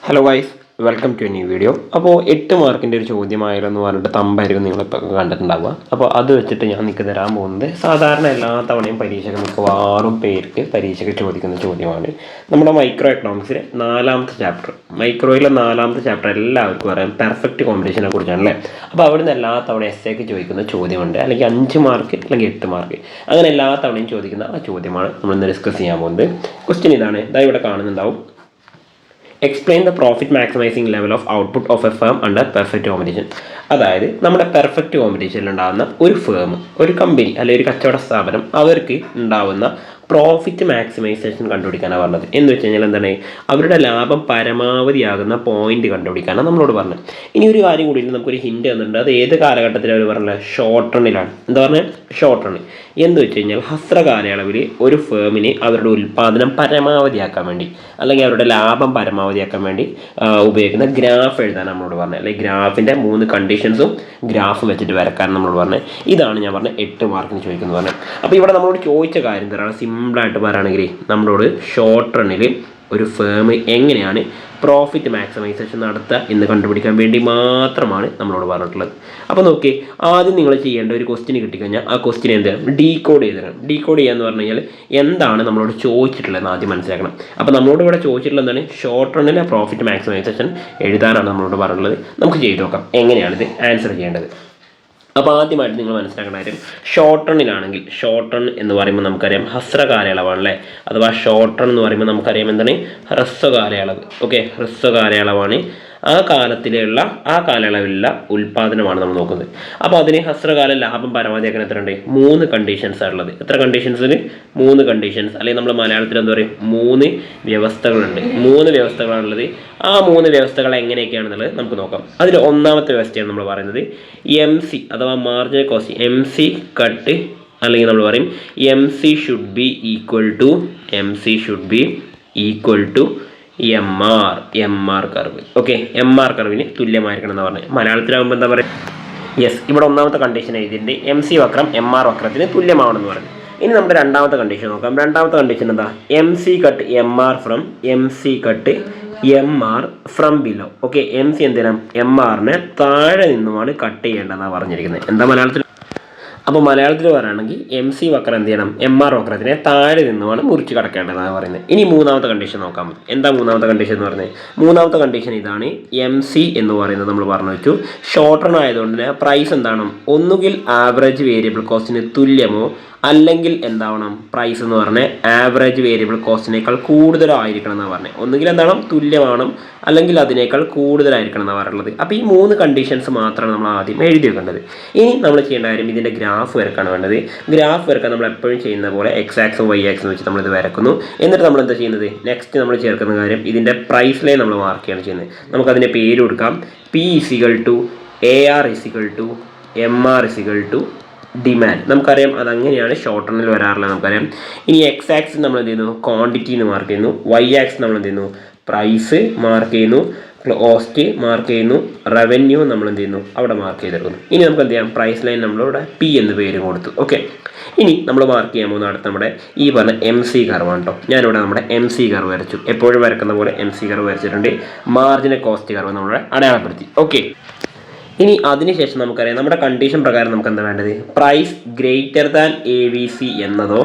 Hello guys, welcome to a new video. അപ്പോൾ 8 മാർക്കിൻ്റെ ഒരു ചോദ്യമായാലെന്ന് പറഞ്ഞിട്ട് തമ്പായിരിക്കും നിങ്ങളിപ്പോൾ കണ്ടിട്ടുണ്ടാവുക. അപ്പോൾ അത് വെച്ചിട്ട് ഞാൻ നിങ്ങൾക്ക് തരാൻ പോകുന്നത് സാധാരണ എല്ലാ തവണയും പരീക്ഷയ്ക്ക് മിക്കവാറും പേർക്ക് പരീക്ഷയ്ക്ക് ചോദിക്കുന്ന ചോദ്യമാണ്. നമ്മുടെ മൈക്രോ എക്കണോമിക്സിലെ 4ാമത്തെ ചാപ്റ്റർ, മൈക്രോയിലെ 4ാമത്തെ ചാപ്റ്റർ എല്ലാവർക്കും അറിയാം, പെർഫെക്റ്റ് കോമ്പിനേഷനെ കുറിച്ചാണല്ലേ. അപ്പോൾ അവിടുന്ന് എല്ലാ തവണ എസ്സേക്ക് ചോദിക്കുന്ന ചോദ്യമുണ്ട്, അല്ലെങ്കിൽ 5 മാർക്ക് അല്ലെങ്കിൽ 8 മാർക്ക്, അങ്ങനെ എല്ലാ തവണയും ചോദിക്കുന്ന ആ ചോദ്യമാണ് നമ്മളിന്ന് ഡിസ്കസ് ചെയ്യാൻ പോകുന്നത്. ക്വസ്റ്റ്യൻ ഇതാണ്, ഇതാ ഇവിടെ കാണുന്നുണ്ടാവും. Explain the profit maximising level of output of A firm under perfect competition. അതായത് നമ്മുടെ പെർഫെക്റ്റ് കോമ്പറ്റീഷനിൽ ഉണ്ടാകുന്ന ഒരു ഫേം, ഒരു കമ്പനി അല്ലെങ്കിൽ ഒരു കച്ചവട സ്ഥാപനം, അവർക്ക് ഉണ്ടാവുന്ന പ്രോഫിറ്റ് മാക്സിമൈസേഷൻ കണ്ടുപിടിക്കാനാണ് പറഞ്ഞത്. എന്ന് വെച്ച് കഴിഞ്ഞാൽ എന്താണ്, അവരുടെ ലാഭം പരമാവധിയാകുന്ന പോയിന്റ് കണ്ടുപിടിക്കാനാണ് നമ്മളോട് പറഞ്ഞത്. ഇനി ഒരു കാര്യം കൂടി നമുക്കൊരു ഹിൻഡ് തന്നിട്ടുണ്ട്. അത് ഏത് കാലഘട്ടത്തിലാണ് അവർ പറഞ്ഞത്? ഷോർട്ട് റണ്ണിലാണ്. എന്താ പറഞ്ഞത്? Short run. എന്ന് വെച്ച് കഴിഞ്ഞാൽ ഹ്രസ്വ കാലയളവിൽ ഒരു ഫേമിന് അവരുടെ ഉൽപ്പാദനം പരമാവധിയാക്കാൻ വേണ്ടി, അല്ലെങ്കിൽ അവരുടെ ലാഭം പരമാവധിയാക്കാൻ വേണ്ടി ഉപയോഗിക്കുന്ന ഗ്രാഫ് എഴുതാൻ നമ്മളോട് പറഞ്ഞത്. അല്ലെങ്കിൽ ഗ്രാഫിൻ്റെ 3 കണ്ടീഷൻസും ഗ്രാഫ് വെച്ചിട്ട് വരക്കാൻ നമ്മളോട് പറഞ്ഞത്. ഇതാണ് ഞാൻ പറഞ്ഞത് 8 മാർക്കിന് ചോദിക്കുന്നത് പറഞ്ഞത്. അപ്പോൾ ഇവിടെ നമ്മളോട് ചോദിച്ച കാര്യം തരാണ്. സിമ്പിളായിട്ട് പറയുകയാണെങ്കിൽ നമ്മളോട് ഷോർട്ട് റണ്ണിൽ ഒരു ഫേം എങ്ങനെയാണ് പ്രോഫിറ്റ് മാക്സിമൈസേഷൻ നടത്തുക എന്ന് കണ്ടുപിടിക്കാൻ വേണ്ടി മാത്രമാണ് നമ്മളോട് പറഞ്ഞിട്ടുള്ളത്. അപ്പോൾ നോക്കി, ആദ്യം നിങ്ങൾ ചെയ്യേണ്ട ഒരു ക്വസ്റ്റ്യൻ കിട്ടിക്കഴിഞ്ഞാൽ ആ ക്വസ്റ്റ്യൻ എന്താണ്? ഡീകോഡ് ചെയ്തതാണ്. ഡീകോഡ് ചെയ്യാന്ന് പറഞ്ഞു കഴിഞ്ഞാൽ എന്താണ് നമ്മളോട് ചോദിച്ചിട്ടുള്ളതെന്ന് ആദ്യം മനസ്സിലാക്കണം. അപ്പോൾ നമ്മളോട് ഇവിടെ ചോദിച്ചിട്ടുള്ളത് എന്താണ്? ഷോർട്ട് റണ്ണിലെ പ്രോഫിറ്റ് മാക്സിമൈസേഷൻ എഴുതാനാണ് നമ്മളോട് പറഞ്ഞിട്ടുള്ളത്. നമുക്ക് ചെയ്ത് നോക്കാം എങ്ങനെയാണിത് ആൻസർ ചെയ്യേണ്ടത്. അപ്പോൾ ആദ്യമായിട്ട് നിങ്ങൾ മനസ്സിലാക്കേണ്ട കാര്യം, ഷോർട്ട് റണ്ണിലാണെങ്കിൽ, ഷോർട്ട് റൺ എന്ന് പറയുമ്പോൾ നമുക്കറിയാം ഹ്രസ്വ കാലയളവാണല്ലേ. അഥവാ ഷോർട്ട് റൺ എന്ന് പറയുമ്പോൾ നമുക്കറിയാം എന്താണ്? ഹ്രസ്വ കാലയളവ്. ഓക്കെ, ഹ്രസ്വ കാലയളവാണ്. ആ കാലയളവിലുള്ള ഉൽപ്പാദനമാണ് നമ്മൾ നോക്കുന്നത്. അപ്പോൾ അതിന് ഹ്രസ്വകാല ലാഭം പരമാവധിയാക്കാൻ എത്രയുണ്ട്? 3 കണ്ടീഷൻസാണ് ഉള്ളത്. എത്ര കണ്ടീഷൻസിന്? 3 കണ്ടീഷൻസ്, അല്ലെങ്കിൽ നമ്മൾ മലയാളത്തിൽ എന്താ പറയും, 3 വ്യവസ്ഥകളുണ്ട്. 3 വ്യവസ്ഥകളാണുള്ളത്. ആ 3 വ്യവസ്ഥകൾ എങ്ങനെയൊക്കെയാണെന്നുള്ളത് നമുക്ക് നോക്കാം. അതിൽ ഒന്നാമത്തെ വ്യവസ്ഥയാണ് നമ്മൾ പറയുന്നത് MC അഥവാ മാർജിനൽ കോസ്റ്റ്. MC കട്ട്, അല്ലെങ്കിൽ നമ്മൾ പറയും MC should be equal to MR curve. Okay, MR കർവിന് തുല്യമായിരിക്കണം എന്ന് പറഞ്ഞത്. മലയാളത്തിലാകുമ്പോൾ എന്താ പറയുക? യെസ്, ഇവിടെ ഒന്നാമത്തെ കണ്ടീഷൻ എഴുതിയിട്ടുണ്ട്, MC വക്രം MR വക്രത്തിന് തുല്യമാണെന്ന് പറഞ്ഞു. ഇനി നമ്മുടെ രണ്ടാമത്തെ കണ്ടീഷൻ നോക്കാം. രണ്ടാമത്തെ കണ്ടീഷൻ എന്താ? MC cut MR from below. Okay, MC എന്തിനാ? MRനെ താഴെ നിന്നുമാണ് കട്ട് ചെയ്യേണ്ടതെന്നാണ് പറഞ്ഞിരിക്കുന്നത്. എന്താ മലയാളത്തിൽ? അപ്പോൾ മലയാളത്തിൽ പറയുകയാണെങ്കിൽ MC വക്രം എന്ത് ചെയ്യണം? MR വക്രത്തിനെ താഴെ നിന്നുമാണ് മുറിച്ച് കടക്കേണ്ടതെന്നാണ് പറയുന്നത്. ഇനി മൂന്നാമത്തെ കണ്ടീഷൻ നോക്കാം. എന്താ മൂന്നാമത്തെ കണ്ടീഷൻ എന്ന് പറഞ്ഞത്? മൂന്നാമത്തെ കണ്ടീഷൻ ഇതാണ്. MC എന്ന് പറയുന്നത് നമ്മൾ പറഞ്ഞു വെച്ചു, ഷോർട്ട് റൺ ആയതുകൊണ്ട് തന്നെ പ്രൈസ് എന്താണ്? ഒന്നുകിൽ ആവറേജ് വേരിയബിൾ കോസ്റ്റിന് തുല്യമോ, അല്ലെങ്കിൽ എന്താവണം? പ്രൈസ് എന്ന് പറഞ്ഞാൽ ആവറേജ് വേരിയബിൾ കോസ്റ്റിനേക്കാൾ കൂടുതലായിരിക്കണം എന്നാണ് പറഞ്ഞത്. ഒന്നുകിൽ എന്താണ്? തുല്യമാണ്, അല്ലെങ്കിൽ അതിനേക്കാൾ കൂടുതലായിരിക്കണം എന്നാണ് പറയുന്നത്. അപ്പോൾ ഈ 3 കണ്ടീഷൻസ് മാത്രമാണ് നമ്മൾ ആദ്യം എഴുതി വെക്കേണ്ടത്. ഇനി നമ്മൾ ചെയ്യേണ്ട കാര്യം, ഇതിൻ്റെ ഗ്രാഫ് വരക്കാണ് വേണ്ടത്. ഗ്രാഫ് വരക്കാൻ നമ്മൾ എപ്പോഴും ചെയ്യുന്ന പോലെ X ആക്സും Y ആക്സും വെച്ച് നമ്മളിത് വരക്കുന്നു. എന്നിട്ട് നമ്മൾ എന്താ ചെയ്യുന്നത്? നെക്സ്റ്റ് നമ്മൾ ചേർക്കുന്ന കാര്യം, ഇതിൻ്റെ പ്രൈസ് ലൈൻ നമ്മൾ മാർക്ക് ചെയ്യാണ് ചെയ്യുന്നത്. നമുക്കതിൻ്റെ പേര് കൊടുക്കാം. P = AR = MR = demand. നമുക്കറിയാം അതങ്ങനെയാണ് ഷോർട്ട് റണ്ണിൽ വരാറുള്ളത്, നമുക്കറിയാം. ഇനി X ആക്സിസ് നമ്മൾ എന്ത് ചെയ്യുന്നു? ക്വാണ്ടിറ്റീന്ന് മാർക്ക് ചെയ്യുന്നു. Y ആക്സിസ് നമ്മൾ എന്ത് ചെയ്യുന്നു? പ്രൈസ് മാർക്ക് ചെയ്യുന്നു. കോസ്റ്റ് മാർക്ക് ചെയ്യുന്നു. റവന്യൂ നമ്മൾ എന്ത് ചെയ്യുന്നു? അവിടെ മാർക്ക് ചെയ്തെടുക്കുന്നു. ഇനി നമുക്ക് എന്ത് ചെയ്യാം? പ്രൈസ് ലൈൻ നമ്മളിവിടെ P എന്ന് പേര് കൊടുത്തു. ഓക്കെ, ഇനി നമ്മൾ മാർക്ക് ചെയ്യാൻ പോകുന്ന അടുത്ത നമ്മുടെ ഈ പറഞ്ഞ MC കർവാണ് കേട്ടോ. ഞാനിവിടെ നമ്മുടെ MC കർവ് വരച്ചു. എപ്പോഴും വരക്കുന്ന പോലെ MC കർവ് വരച്ചിട്ടുണ്ട്. മാർജിനൽ കോസ്റ്റ് കർവ് നമ്മളിവിടെ അടയാളപ്പെടുത്തി. ഓക്കെ, ഇനി അതിനുശേഷം നമുക്കറിയാം നമ്മുടെ കണ്ടീഷൻ പ്രകാരം നമുക്ക് എന്താ വേണ്ടത്? പ്രൈസ് ഗ്രേറ്റർ ദാൻ ABC എന്നതോ,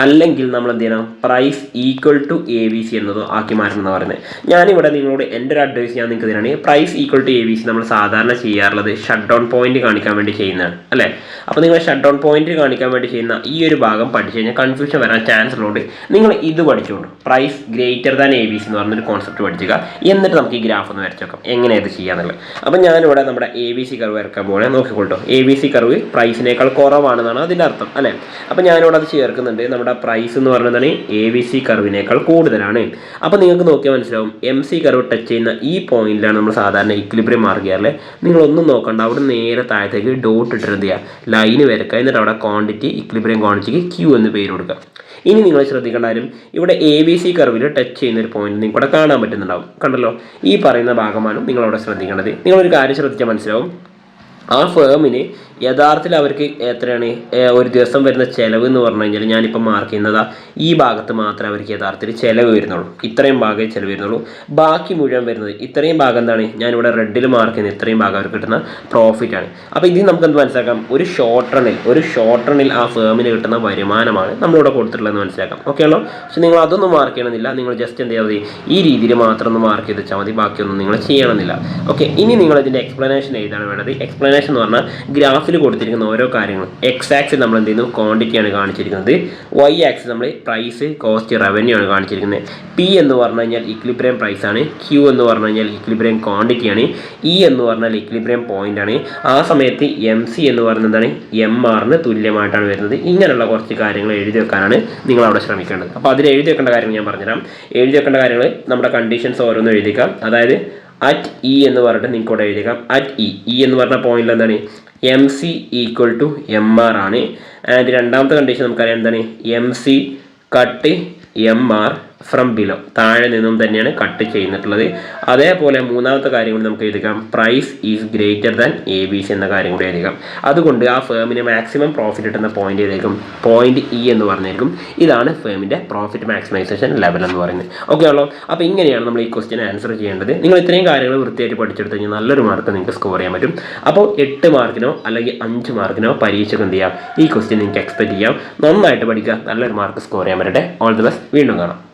അല്ലെങ്കിൽ നമ്മൾ എന്ത് ചെയ്യണം? പ്രൈസ് ഈക്വൽ ടു ABC എന്നതോ ആക്കി മാറ്റണം എന്ന് പറയുന്നത്. ഞാനിവിടെ നിങ്ങളോട് എൻ്റെ ഒരു അഡ്വൈസ് ഞാൻ നിങ്ങൾക്ക് തരാണ്. പ്രൈസ് ഈക്വൽ ടു ABC നമ്മൾ സാധാരണ ചെയ്യാറുള്ളത് ഷട്ട് ഡൗൺ പോയിന്റ് കാണിക്കാൻ വേണ്ടി ചെയ്യുന്നതാണ് അല്ലേ. അപ്പോൾ നിങ്ങൾ ഷട്ട് ഡൗൺ പോയിന്റ് കാണിക്കാൻ വേണ്ടി ചെയ്യുന്ന ഈ ഒരു ഭാഗം പഠിച്ചു കഴിഞ്ഞാൽ കൺഫ്യൂഷൻ വരാൻ ചാൻസ് ഉള്ളതുകൊണ്ട് നിങ്ങൾ ഇത് പഠിച്ചുകൊണ്ട് പ്രൈസ് ഗ്രേറ്റർ ദാൻ ABC എന്ന് പറഞ്ഞൊരു കോൺസെപ്റ്റ് പഠിക്കുക. എന്നിട്ട് നമുക്ക് ഈ ഗ്രാഫ് ഒന്ന് വരച്ച് നോക്കാം എങ്ങനെ ഇത് ചെയ്യാന്നുള്ളത്. അപ്പോൾ ഞാനിവിടെ നമ്മുടെ ABC കർവ് വരക്കാൻ പോലെ നോക്കിക്കൊള്ളൂ. ABC കർവ് പ്രൈസിനേക്കാൾ കുറവാണെന്നാണ് അതിൻ്റെ അർത്ഥം അല്ലേ. അപ്പോൾ ഞാനിവിടെ അത് ചേർക്കുന്നുണ്ട്. നമ്മുടെ പ്രൈസ് എന്ന് പറയുന്നതാണ് ABC കർവിനേക്കാൾ കൂടുതലാണ്. അപ്പോൾ നിങ്ങൾക്ക് നോക്കിയാൽ മനസ്സിലാവും, MC കർവ് ടച്ച് ചെയ്യുന്ന ഈ പോയിന്റിലാണ് നമ്മൾ സാധാരണ ഇക്വിലിബ്രിയം മാർക്ക് ചെയ്യാറില്ലേ. നിങ്ങളൊന്നും നോക്കണ്ട, അവിടെ നേരെ താഴത്തേക്ക് ഡോട്ട് ഇട്ടിട്ട് എന്ത് ചെയ്യുക? ലൈന് വരക്കുക. എന്നിട്ട് അവിടെ ക്വാണ്ടിറ്റി, ഇക്വിലിബ്രിയം ക്വാണ്ടിറ്റിക്ക് Q എന്ന് പേര് കൊടുക്കുക. ഇനി നിങ്ങൾ ശ്രദ്ധിക്കേണ്ട കാര്യം, ഇവിടെ ABC കർവിൽ ടച്ച് ചെയ്യുന്ന ഒരു പോയിന്റ് നിങ്ങൾക്ക് ഇവിടെ കാണാൻ പറ്റുന്നുണ്ടാവും. കണ്ടല്ലോ, ഈ പറയുന്ന ഭാഗമാണ് നിങ്ങളവിടെ ശ്രദ്ധിക്കേണ്ടത്. നിങ്ങളൊരു കാര്യം ശ്രദ്ധിച്ചാൽ മനസ്സിലാവും, ആ ഫേമിന് യഥാർത്ഥത്തിൽ അവർക്ക് എത്രയാണ് ഒരു ദിവസം വരുന്ന ചിലവ് എന്ന് പറഞ്ഞു കഴിഞ്ഞാൽ ഞാനിപ്പോൾ മാർക്ക് ചെയ്യുന്നത് ഈ ഭാഗത്ത് മാത്രമേ അവർക്ക് യഥാർത്ഥത്തിൽ ചിലവ് വരുന്നുള്ളൂ. ഇത്രയും ഭാഗമേ ചിലവ് വരുന്നുള്ളൂ. ബാക്കി മുഴുവൻ വരുന്നത് ഇത്രയും ഭാഗം എന്താണ് ഞാനിവിടെ റെഡിൽ മാർക്ക് ചെയ്യുന്നത്, ഇത്രയും ഭാഗം അവർക്ക് കിട്ടുന്ന പ്രോഫിറ്റാണ്. അപ്പോൾ ഇതിൽ നമുക്ക് എന്ത് മനസ്സിലാക്കാം, ഒരു ഷോർട്ട് റണ്ണിൽ ആ ഫേമിന് കിട്ടുന്ന വരുമാനമാണ് നമ്മളിവിടെ കൊടുത്തിട്ടുള്ളതെന്ന് മനസ്സിലാക്കാം. ഓക്കെ ആണല്ലോ. പക്ഷെ നിങ്ങൾ അതൊന്നും മാർക്ക് ചെയ്യണമെന്നില്ല. നിങ്ങൾ ജസ്റ്റ് എന്ത് ചെയ്താൽ മതി, ഈ രീതിയിൽ മാത്രം ഒന്ന് മാർക്ക് ചെയ്ത് വെച്ചാൽ മതി, ബാക്കിയൊന്നും നിങ്ങൾ ചെയ്യണമെന്നില്ല. ഓക്കെ, ഇനി നിങ്ങൾ ഇതിൻ്റെ എക്സ്പ്ലനേഷൻ എഴുതാണ് വേണ്ടത്. എക്സ്പ്ലനേഷൻ എന്ന് പറഞ്ഞാൽ ഗ്രാഫിൽ കൊടുത്തിരിക്കുന്ന ഓരോ കാര്യങ്ങളും എക്സ് ആക്സിൽ നമ്മൾ എന്ത് ചെയ്യുന്നു, ക്വാണ്ടിറ്റിയാണ് കാണിച്ചിരിക്കുന്നത്. വൈ ആക്സിൽ നമ്മൾ പ്രൈസ്, കോസ്റ്റ്, റവന്യൂ ആണ് കാണിച്ചിരിക്കുന്നത്. പി എന്ന് പറഞ്ഞു കഴിഞ്ഞാൽ ഇക്വിലിബ്രിയം പ്രൈസ് ആണ്. ക്യൂ എന്ന് പറഞ്ഞു കഴിഞ്ഞാൽ ഇക്വിലിബ്രിയം ക്വാണ്ടിറ്റിയാണ്. ഇ എന്ന് പറഞ്ഞാൽ ഇക്വിലിബ്രിയം പോയിന്റ് ആണ്. ആ സമയത്ത് എം സി എന്ന് പറയുന്നത് എന്താണ്, എം ആറിന് തുല്യമായിട്ടാണ് വരുന്നത്. ഇങ്ങനെയുള്ള കുറച്ച് കാര്യങ്ങൾ എഴുതി വെക്കാനാണ് നിങ്ങൾ അവിടെ ശ്രമിക്കേണ്ടത്. അപ്പോൾ അതിൽ എഴുതി വെക്കേണ്ട കാര്യങ്ങൾ ഞാൻ പറഞ്ഞുതരാം. എഴുതി വെക്കേണ്ട കാര്യങ്ങൾ നമ്മുടെ കണ്ടീഷൻസ് ഓരോന്നും എഴുതിക്കാം. അതായത് അറ്റ് ഇ എന്ന് പറഞ്ഞിട്ട് നിങ്ങൾക്ക് ഇവിടെ എഴുതിക്കാം. അറ്റ് ഇ എന്ന് പറഞ്ഞ പോയിന്റിൽ എന്താണ്, M C equal to M R ആണ്. ആൻഡ് രണ്ടാമത്തെ കണ്ടീഷൻ നമുക്കറിയാം എന്താണ്, M C cut M R from below, താഴെ നിന്നും തന്നെയാണ് കട്ട് ചെയ്തിട്ടുള്ളത്. അതേപോലെ മൂന്നാമത്തെ കാര്യം കൂടി നമുക്ക് എഴുതിക്കാം, price is greater than A B C എന്ന കാര്യം കൂടി എഴുതിക്കാം. അതുകൊണ്ട് ആ ഫേമിന് മാക്സിമം പ്രോഫിറ്റ് കിട്ടുന്ന പോയിന്റ് ഏതായിരിക്കും, പോയിന്റ് ഇ എന്ന് പറഞ്ഞായിരിക്കും. ഇതാണ് ഫേമിൻ്റെ പ്രോഫിറ്റ് മാക്സിമൈസേഷൻ ലെവൽ എന്ന് പറയുന്നത്. ഓക്കെ ആണല്ലോ. അപ്പോൾ ഇങ്ങനെയാണ് നമ്മൾ ഈ ക്വസ്റ്റ്യൻ ആൻസർ ചെയ്യേണ്ടത്. നിങ്ങൾ ഇത്രയും കാര്യങ്ങൾ വൃത്തിയായിട്ട് പഠിച്ചെടുത്ത് കഴിഞ്ഞാൽ നല്ലൊരു മാർക്ക് നിങ്ങൾക്ക് സ്കോർ ചെയ്യാൻ പറ്റും. അപ്പോൾ 8 മാർക്കിനോ അല്ലെങ്കിൽ 5 മാർക്കിനോ പരീക്ഷയ്ക്ക് എന്ത് ചെയ്യാം, ഈ ക്വസ്റ്റ്യൻ നിങ്ങൾക്ക് എക്സ്പെക്ട് ചെയ്യാം. നന്നായിട്ട് പഠിക്കുക, നല്ലൊരു മാർക്ക് സ്കോർ ചെയ്യാൻ പറ്റട്ടെ. All the best. വീണ്ടും കാണാം.